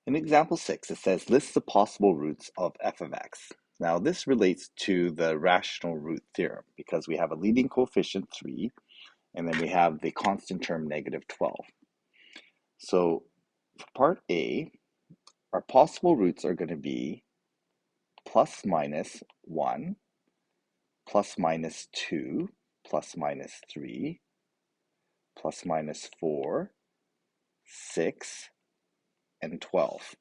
In example 6, it says list the possible roots of f of x. Now this relates to the rational root theorem because we have a leading coefficient 3 and then we have the constant term negative 12. So for part A, our possible roots are going to be plus minus 1, plus minus 2, plus minus 3, plus minus 4, 6, and 12.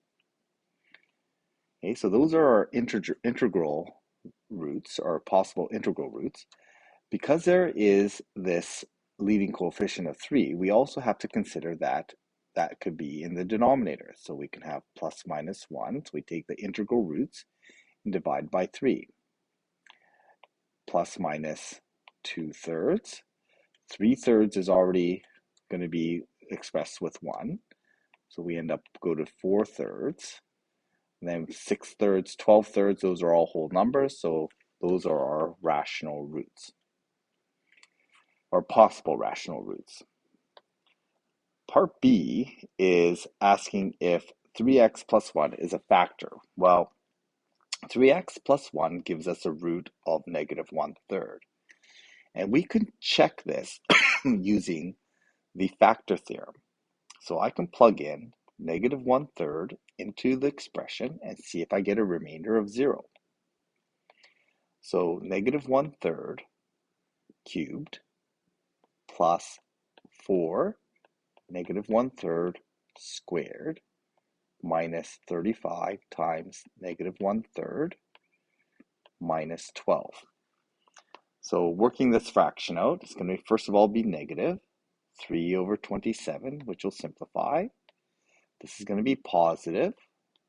Okay, so those are our integral roots, or possible integral roots. Because there is this leading coefficient of 3, we also have to consider that that could be in the denominator. So we can have plus minus 1, so we take the integral roots and divide by 3. Plus minus 2/3. 3/3 is already going to be expressed with 1. So we end up go to 4/3. And then 6/3, 12/3, those are all whole numbers. So those are our rational roots, or possible rational roots. Part B is asking if 3x plus 1 is a factor. Well, 3x plus 1 gives us a root of negative 1/3. And we can check this using the factor theorem. So I can plug in negative 1/3 into the expression and see if I get a remainder of 0. So negative 1/3 cubed plus 4 negative 1/3 squared minus 35 times negative 1/3 minus 12. So working this fraction out, it's going to first of all be negative 3 over 27, which will simplify. This is going to be positive,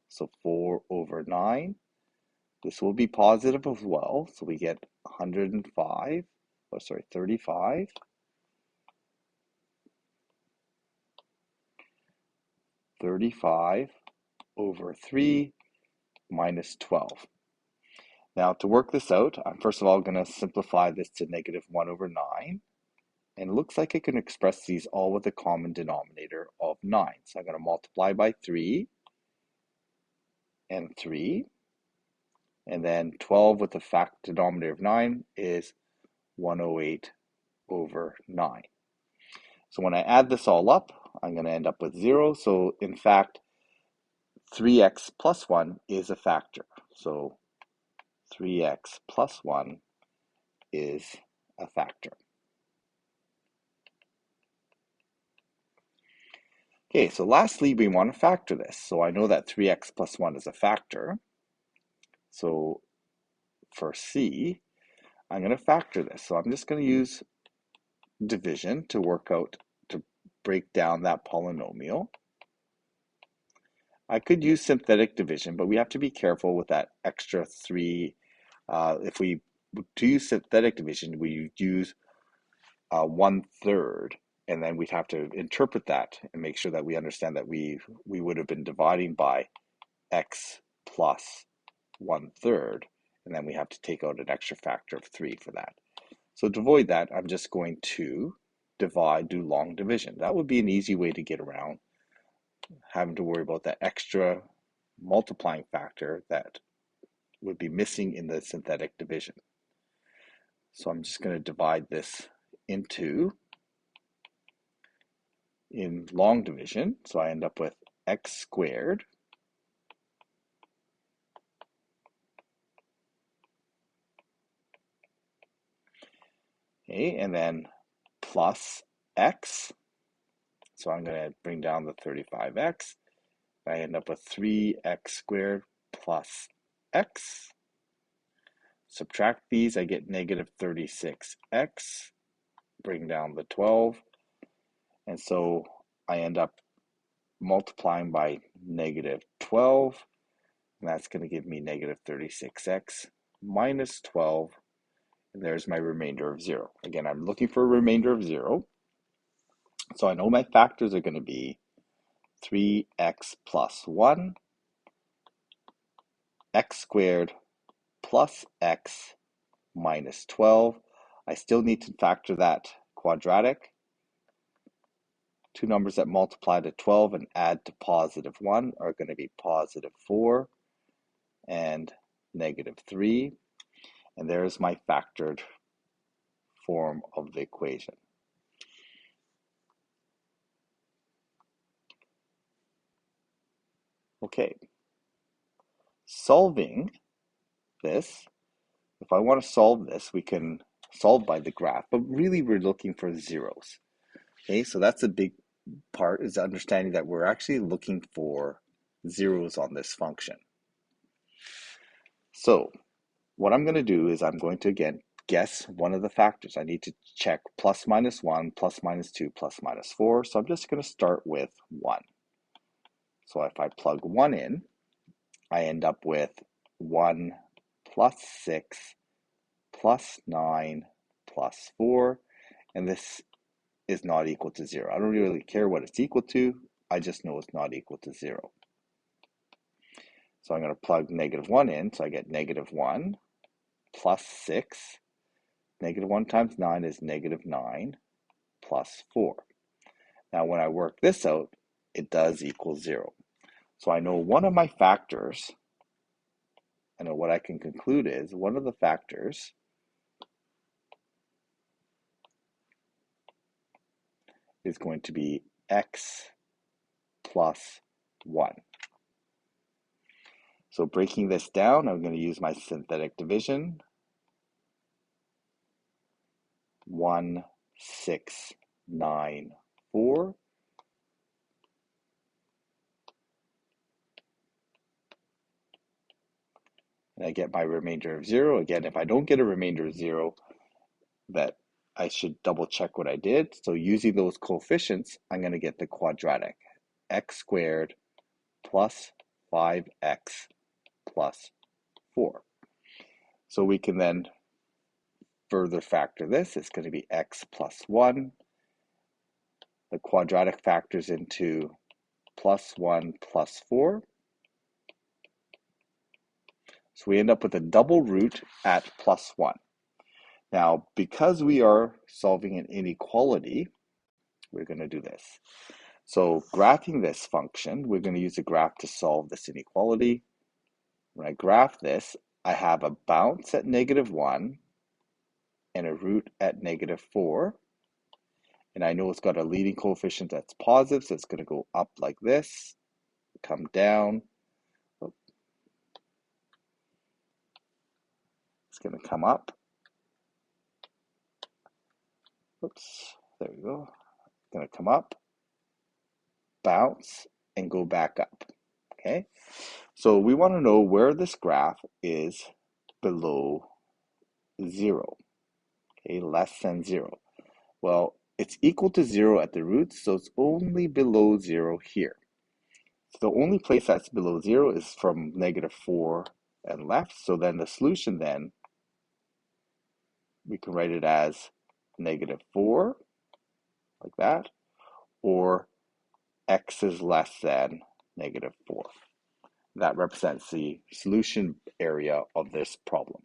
so 4 over 9. This will be positive as well, so we get 105, oh sorry, 35. 35 over 3 minus 12. Now to work this out, I'm first of all going to simplify this to negative 1 over 9. And it looks like I can express these all with a common denominator of 9. So I'm going to multiply by 3 and 3. And then 12 with the denominator of 9 is 108 over 9. So when I add this all up, I'm going to end up with 0. So in fact, 3x plus 1 is a factor. So 3x plus 1 is a factor. Okay, so lastly, we want to factor this. So I know that 3x plus 1 is a factor. So for C, I'm going to factor this. So I'm just going to use division to work out, to break down that polynomial. I could use synthetic division, but we have to be careful with that extra 3. If we to use synthetic division, we use 1/3, and then we'd have to interpret that and make sure that we understand that we would have been dividing by x plus 1/3, and then we have to take out an extra factor of 3 for that. So to avoid that, I'm just going to do long division. That would be an easy way to get around having to worry about that extra multiplying factor that would be missing in the synthetic division. So I'm just going to divide this into in long division. So I end up with x squared okay, and then plus x. So I'm going to bring down the 35x. I end up with 3x squared plus x. Subtract these, I get negative 36x. Bring down the 12. And so I end up multiplying by negative 12. And that's going to give me negative 36x minus 12. And there's my remainder of 0. Again, I'm looking for a remainder of 0. So I know my factors are going to be 3x plus 1, x squared plus x minus 12. I still need to factor that quadratic Two numbers that multiply to 12 and add to positive 1 are going to be positive 4 and negative 3. And there's my factored form of the equation. Okay, solving this, if I want to solve this, we can solve by the graph, but really we're looking for zeros. Okay, so that's a big part, is understanding that we're actually looking for zeros on this function. So what I'm going to do is I'm going to, again, guess one of the factors. I need to check plus minus 1, plus minus 2, plus minus 4. So I'm just going to start with 1. So if I plug 1 in, I end up with 1 plus 6 plus 9 plus 4. And this is not equal to 0. I don't really care what it's equal to. I just know it's not equal to 0. So I'm going to plug negative 1 in. So I get negative 1 plus 6. Negative 1 times 9 is negative 9 plus 4. Now when I work this out, it does equal 0. So I know one of my factors, and what I can conclude is one of the factors is going to be x plus 1. So breaking this down, I'm going to use my synthetic division. 1, 6, 9, 4. And I get my remainder of 0. Again, if I don't get a remainder of 0, that I should double check what I did. So using those coefficients, I'm going to get the quadratic. X squared plus 5x plus 4. So we can then further factor this. It's going to be x plus 1. The quadratic factors into plus 1 plus 4. So we end up with a double root at plus 1. Now, because we are solving an inequality, we're going to do this. So graphing this function, we're going to use a graph to solve this inequality. When I graph this, I have a bounce at negative 1 and a root at negative 4. And I know it's got a leading coefficient that's positive, so it's going to go up like this, come down. It's going to come up. Oops, there we go. It's going to come up, bounce, and go back up. Okay, so we want to know where this graph is below 0. Okay, less than 0. Well, it's equal to 0 at the roots, so it's only below 0 here. So the only place that's below 0 is from negative 4 and left. So then the solution then, we can write it as negative 4, like that, or x is less than negative 4. That represents the solution area of this problem.